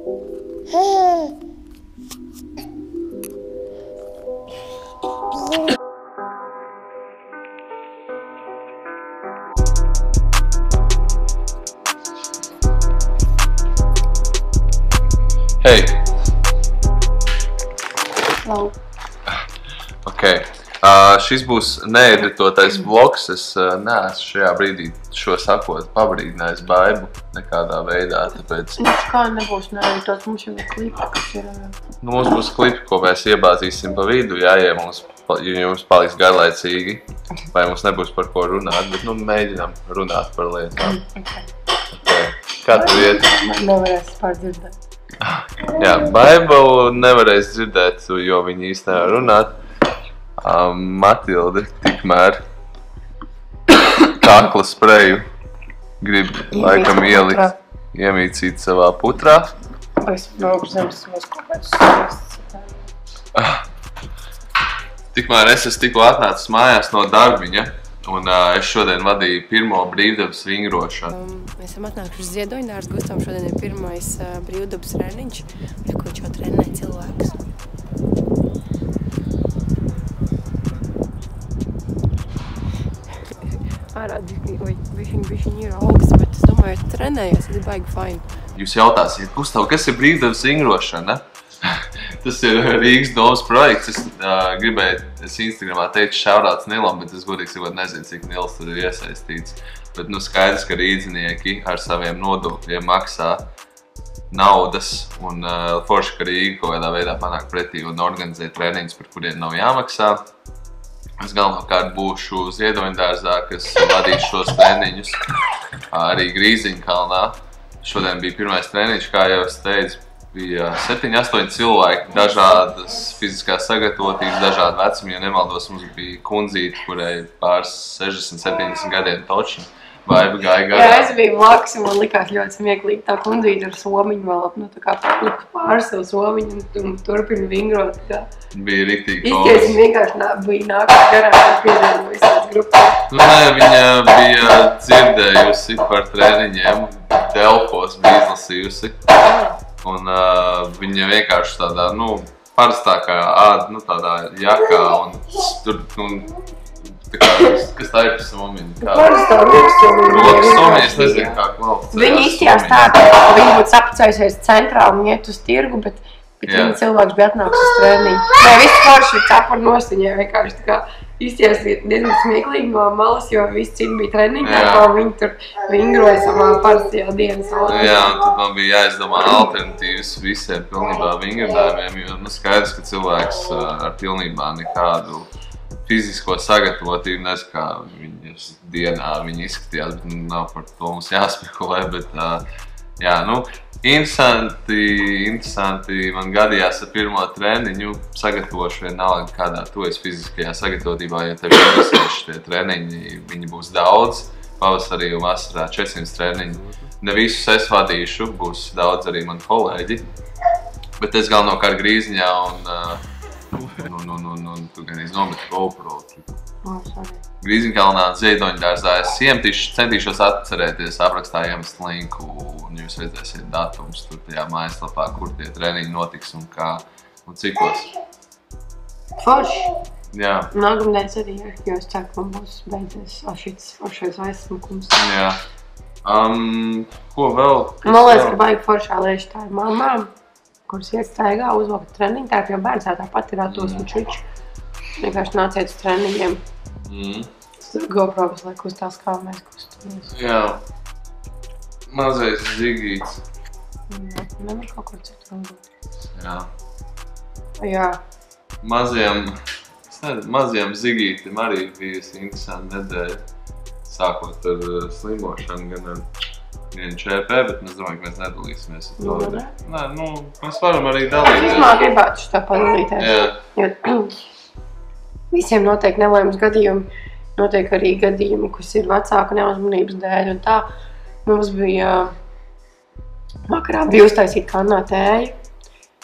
Hey. Hello. Okay. Šis būs needitotais vlogs. Es neesmu šajā brīdī šo sakot pabrīdinājis Baibu nekādā veidā, tāpēc... Kā nebūs needitots, mums jau ir klipi, kas ir... Nu, mums būs klipi, ko mēs iebāzīsim pa vidu, ja jums paliks garlaicīgi, vai mums nebūs par ko runāt, bet nu mēģinām runāt par lietām. Okay. Kā tu iet? Nevarēs pārdzirdēt. Jā, Baibu nevarēs dzirdēt, jo viņi īsti nevar runāt. Matilde tikmēr kakla spreju grib laikam ielikt, iemīcīt savā putrā. Es braukšu zemes savos kaut kādus. Tikmēr es esmu tikko atnācis mājās no darbiņa, un es šodien vadīju pirmo brīvdabas vingrošanu. Mēs esam atnākuši uz Ziedoņdārs, Gustavam šodien ir pirmais brīvdabas treniņš, ko viņš jau trenē cilvēkus. Ārā bišķiņi ir augsts, bet es domāju, ja trenējies, tad ir baigi fajn. Jūs jautāsiet, Gustav, kas ir brīvdabas vingrošana? Tas ir Rīgas domas projekts. Es gribēju Instagramā teikt šaurāts Nilam, bet es godīgi sakot nezinu, cik Nils tur ir iesaistīts. Bet nu skaidrs, ka rīdzinieki ar saviem nodokļiem maksā naudas un forši, ka Rīga kaut kādā veidā panāk pretī un organizē treniņus, par kuriem nav jāmaksā. Es galvenokārt būšu Ziedoņdārzā, kas vadīs šos treniņus arī Grīziņkalnā. Šodien bija pirmais treniņš, kā jau es teicu, bija 7-8 cilvēki, dažādas fiziskās sagatavotības, dažādi vecumi. Ja nemaldos, mums bija kundzīte, kurai pāris 60-70 gadiem točni. Baiba gāja garā. Jā, es biju blakus, un man likās ļoti smieklīgi tā kundzīte ar somiņu vēl, nu tā kā paplikt pāri savu somiņu un turpina vingrot. Bija riktīgi komis. Izties vienkārši bija nākot garām un pievienojas tās grupas. Nu nē, viņa bija dzirdējusi par treniņiem, Delfos bija izlasījusi. Un viņa vienkārši tādā, nu, parastākā tādā jakā un tur, kas tā ir par somiņu? Parastā rokas somiņu. Rokas somiņu, es nezinu, kā kvalificējās. Viņa izstījās tā, ka viņa būtu sapacējusies centrā un iet uz tirgu, bet viņa cilvēks bija atnāks uz treniņu. Nē, viss forši ir cepuri nosiņē, vienkārši tā kā izstījās diezgan smieklīgi no malas, jo visi citi bija treniņā, kā viņi tur vingroja savā parastajā dienas valdā. Jā, un tad man bija jāizdomā alternatīvas visiem pilnībā vingrinājumiem, jo skaidrs, ka cilvēks ar pilnībā nekādu fizisko sagatavotību, nezinu, kā viņas dienā viņi izskatījās, bet nav par to mums jāspekulē, bet jā, nu, interesanti man gadījās ar pirmo treniņu, sagatavošu vienalga kādā tu esi fiziskajā sagatavotībā, ja tev interesēši tie treniņi, viņi būs daudz, pavasarī un vasarā 400 treniņu. Ne visus es vadīšu, būs daudz arī mani kolēģi, bet es galvenokārt Grīziņā un tu gan iznometu GoPro. Grīziņkalnā Ziedoņdārzā es centīšos atcerēties, aprakstā iemest linku un jūs redzēsiet datums tur tajā mājaslapā, kur tie treniņi notiks un kā un cikos. Forši! Jā. Nākamdēļ arī, jo es ceru, ka man būs beidzies foršais aizsmukums. Jā. Ko vēl? Man liekas, ka baigi foršā lieši tā ir mamām, kuras iet staigā, uzvalka treniņu, tā jau bērns tāpat ir atos un čiči. Vienkārši nāciet uz treniņiem. Tur GoPro visu laiku uzstās, kā mēs kustamies. Jā. Mazais Zigīts. Nevar kaut kur citu būt. Jā. Jā. Mazajam Zigītim arī bijusi interesanta nedēļa. Sākot ar slimošanu, gan ar vienu ČP, bet es domāju, ka mēs nedalīsimies ar to. Nē, nu, mēs varam arī dalīties. Es gribētu šitā padalīties. Jā. Visiem notiek nelaimes gadījumi, notiek arī gadījumi, kas ir vecāka neuzmanības dēļ un tā. Mums bija vakarā bija uztaisīta kannā tēja,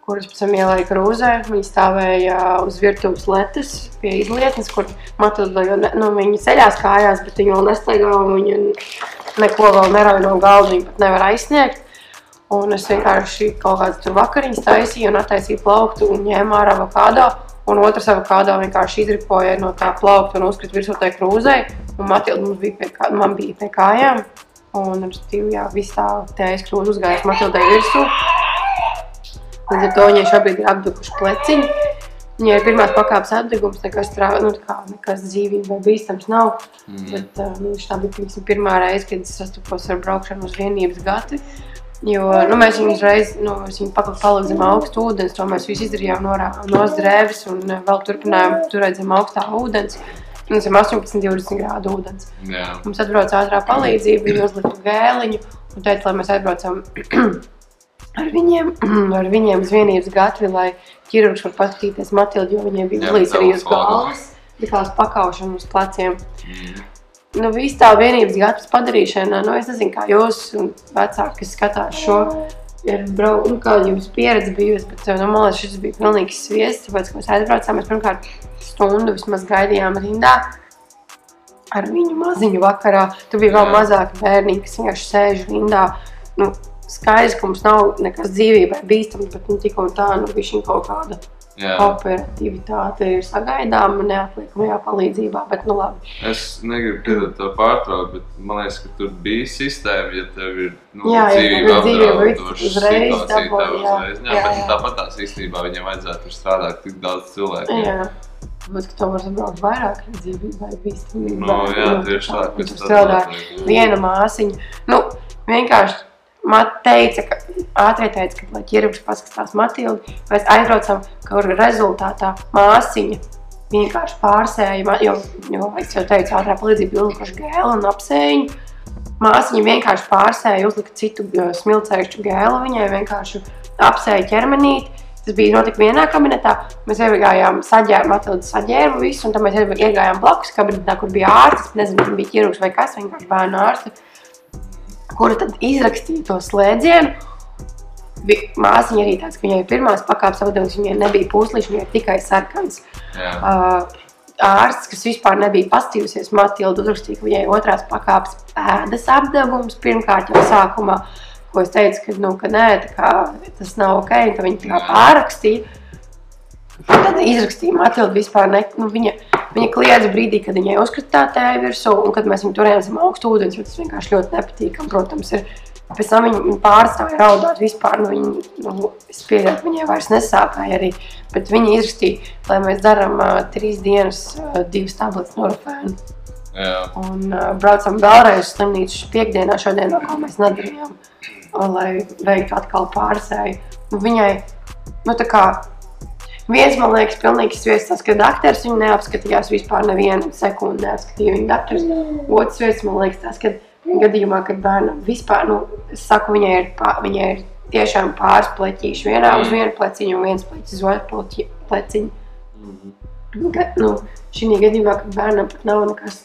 kuras pēc tam ielēja krūzē. Viņa stāvēja uz virtuves letes pie izlietnes, kur Matilda, viņa ceļās kājās, bet viņa vēl nestaigā un viņa neko vēl nerauj no galda, viņa pat nevar aizsniegt. Un es vienkārši kaut kādas tur vakariņas taisīju un attaisīju plauktu un ņēmu ārā avokado. Un otrs avokado vienkārši izripoja no tā plaukta un uzkrita virsū tai krūzei. Un Matilda man bija pie kājām. Un ar stīvu, jā, viss tā tējas krūze uzgājas Matildai virsū. Līdz ar to viņai šobrīd ir apdukuši pleciņi. Viņai ir pirmās pakāpes apdegums, nekas dzīvība vai bīstams nav. Bet tā bija pirmā reize, kad es sastupos ar braukšanu uz vienības gati. Jo mēs viņu uzreiz, es viņu paliku zem augstu ūdens, to mēs visu izdarījām nost drēbes un vēl turpinājām turēt zem augstā ūdens. Zem 18-20 grādu ūdens. Jā. Mums atbrauc ātrā palīdzība, viņi uzlika gēliņu un teica, lai mēs atbraucam ar viņiem uz vienības gatvi, lai ķirurgs var paskatīties Matildu, jo viņiem bija uzlīts arī uz galvas, tikās pakaušana uz pleciem. Viss tā vienības gatavas padarīšana, es nezinu, kā jūs un vecāki, kas skatās šo, ir kāda jums pieredze bijusi, bet man liekas, šis bija pilnīgs sviests, tāpēc, ka mēs aizbraucām, mēs pirmkārt stundu vismaz gaidījām rindā ar viņu maziņu vakarā. Tur bija vēl mazāki bērniņi, kas vienkārši sēž rindā. Skaidrs, ka mums nav nekas dzīvībai bīstams, bet tik un tā, bišķiņ kaut kāda operativitāte ir sagaidāma neatliekamajā palīdzībā, bet labi. Es negribu piedot to pārtraukt, bet man liekas, ka tur bija sistēma, ja tev ir dzīvība apdraudoša situācija tev uzreiz. Bet tāpat tās īstenībā viņam vajadzētu tur strādāt tik daudz cilvēkiem. Jā. Tāpēc, ka tev var sabraukt vairāk dzīvībai bīstamībai. Jā, tieši tā, kas tad notiek. Viena māsiņa. Vienkārši ātrie teica, ka, lai ķirurgs paskatās Matildi, mēs aizbraucam, ka rezultātā māsiņa vienkārši pārsēja, jo es jau teicu, ātrā palīdzība uzlikuši gēlu un apsējiņu. Māsiņa vienkārši pārsēja, uzlika citu smilcējušu gēlu viņai, vienkārši apsēja ķermenīti. Tas bija notika vienā kabinetā, mēs iegājām Matilda saģērbu visu, un tad mēs iegājām blakus kabinetā, kur bija ārsts, nezinu, vai bija ķirurgs vai kas, vienkārši bērnu ārsti, kura tad izrakstīja to slēdzienu. Māsiņa arī tāds, ka viņai pirmās pakāpes apdevums, viņai nebija pūslīši, viņai tikai sarkans. Ārsts, kas vispār nebija pastījusies, Matilda uzrakstīja, ka viņai otrās pakāpes ēdas apdevums pirmkārt jau sākumā, ko es teicu, ka nē, tas nav ok, un ka viņa pārrakstīja. Tad izrakstīja Matilda vispār viņa kliedza brīdī, kad viņai uzkrita tā tēja virsū, un kad mēs viņu turējām zem augstu ūdens, jo tas vienkārši ļoti nepatīkam, protams, ir. Pēc tam viņa pārstāja raudāt vispār, es pieļauju, ka viņai vairs nesāpēja arī, bet viņa izrakstīja, lai mēs daram 3 dienas 2 tabletes norofēnu. Un braucam vēlreiz uz slimnīcu piekdienā šodienā, ko mēs nedarījām, lai veiktu atkal pārsēju. Viņai, viens, man liekas, pilnīgi sviests tas, ka daktars viņu neapskatījās vispār nevienu sekundi neapskatīja viņa daktars. Otrs sviests, man liekas, tas, ka gadījumā, kad bērnam vispār, es saku, viņai ir tiešām pāris pleķīši vienā uz vienu pleciņu un viens pleķis uz otru pleciņu. Šī gadījumā, kad bērnam pat nav nekas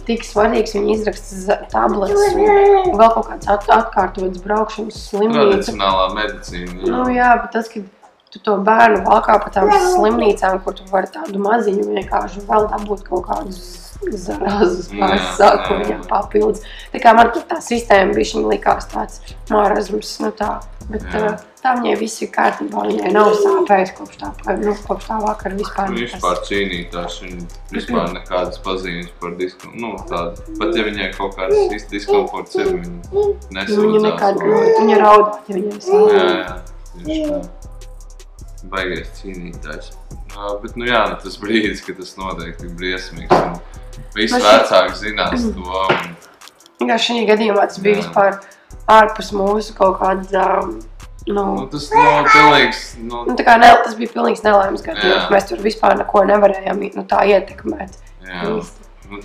tik svarīgs, viņi izraksta tabletes un vēl kaut kāds atkārtotas braukšanas slimnīca. Tradicionālā medicīna. Jā, bet tas, kad tu to bērnu valkā pa tām slimnīcām, kur tu vari tādu maziņu vienkārši vēl dabūt kaut kādus zarāzus pārsāku viņam papildus. Tā kā man tā sistēma bišķiņ likās tāds marazms, bet tā viņai viss ir kārtībā, viņai nav sāpējis kopš tā vakara vispār. Viņa vispār cīnītās, viņa vispār nekādas pazīmes par tādu. Pat ja viņai kaut kāds diskomforts ir, viņa nesūdzās. Viņa raudāt, ja viņai sāp. Jā, tieši tā. Baigais cīnītājs. Bet tas brīdis, kad tas noteikti ir briesmīgs. Visi vecāki zinās to. Vienkārši šī gadījumā tas bija vispār ārpus mūsu kaut kādas tas nav pilnīgs. Tas bija pilnīgs nelaimes gadījums. Mēs tur vispār neko nevarējām tā ietekmēt. Jā,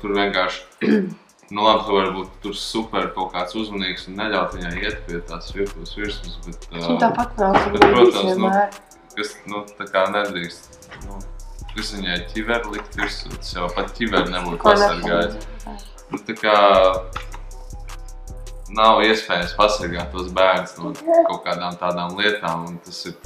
tur vienkārši, labi, tu vari būt tur super kaut kāds uzmanīgs un neļaut viņai iet pie tās virtuves virsmas, bet... Tāpat nav, protams, vienmēr. Kas, tā kā nedrīkst, kas viņai ķiveri likt virsū, tas jau pat ķiveri nebūtu pasargājis. Tā kā nav iespējams pasargāt tos bērns no kaut kādām tādām lietām, un tas ir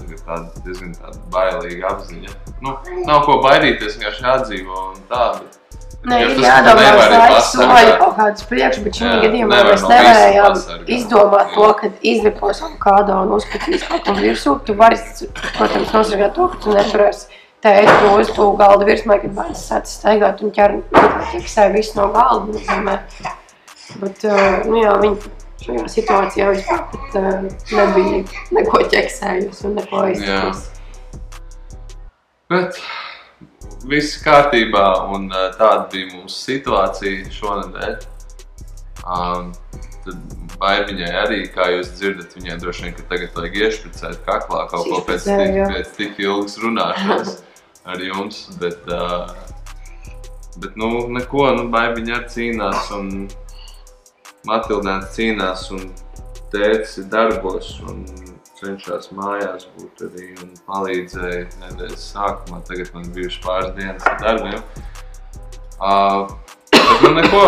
diezgan tāda bailīga apziņa. Nav ko baidīties, vienkārši jādzīvo un tā, bet Nē, ir jādomā uz laiku soļi kaut kādus priekš, bet šī gadījumā mēs nevarējām izdomāt to, kad izripos avokādo un uzpatīs kaut kam virsū. Tu vari, protams, nosargāt to, ka tu neturēsi tēti uz to galda virsmai, kad bērns sāc staigāt un ķer ķeksē visu no galda, nozīmē. Bet, nu jā, viņi šajā situācijā vispār pat nebija neko ķeksējusi un neko izturējusi. Bet viss kārtībā un tāda bija mūsu situācija šonedēļ. Tad Baibiņai arī, kā jūs dzirdat, viņai droši vien, ka tagad vajag iešpricēt kaklā kaut ko pēc tik ilgas runāšanas ar jums, bet nu, neko, nu, Baibiņa arī cīnās un Matildēns cīnās un tētis ir darbos un cenšās mājās būt arī un palīdzēja nedēļas sākumā, tagad man bijuši pāris dienas ar darbiem. Bet nu neko,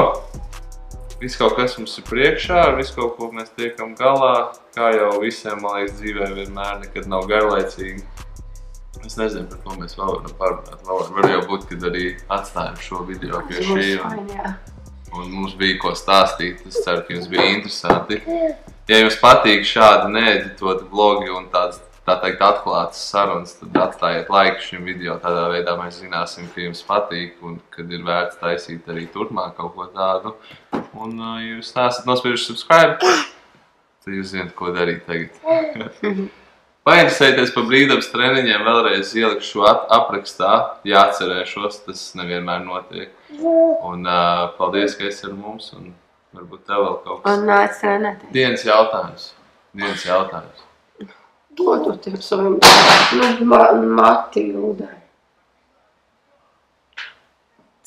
viss kaut kas mums ir priekšā, ar visu kaut ko mēs tiekam galā, kā jau visiem, man liekas, dzīvē vienmēr nekad nav garlaicīgi. Es nezinu, par ko mēs vēl varam parunāt. Var jau būt, kad arī atstājam šo video pie šī un mums bija ko stāstīt. Es ceru, ka jums bija interesanti. Ja jums patīk šādi needitoti vlogi un tādas, tā teikt, atklātas sarunas, tad atstājiet laiku šim video. Tādā veidā mēs zināsim, ka jums patīk un kad ir vērts taisīt arī turpmāk kaut ko tādu. Un, ja jūs neesat nospieduši subscribe, tad jūs zināt, ko darīt tagad. Painteresēties par brīvdabas treniņiem vēlreiz ielikšu aprakstā, jāatcerēšos, tas nevienmēr notiek. Un paldies, ka esi ar mums un varbūt tev vēl kaut kas. Un nāc trenēties. Dienas jautājums. Dodot tev saviem Matildai.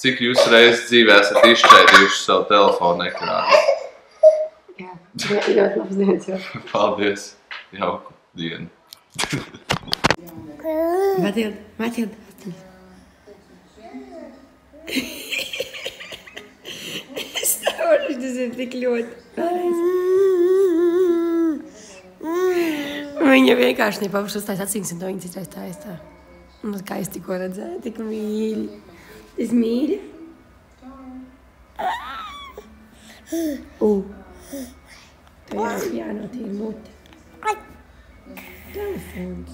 Cik jūs reizes dzīvē esat izšķēdījuši savu telefonu ekrānu? Jā, ļoti labs dienas jau. Paldies, jauku dienu. Matilda. Es nevaru, tas ir tik ļoti. Viņa vienkārši nepavuši uztais acīgs un to viņa citreiz tā. Un kā es tikko redzēju, tik mīļi. Es mīļi? Tev jānotīra muti. Telefons.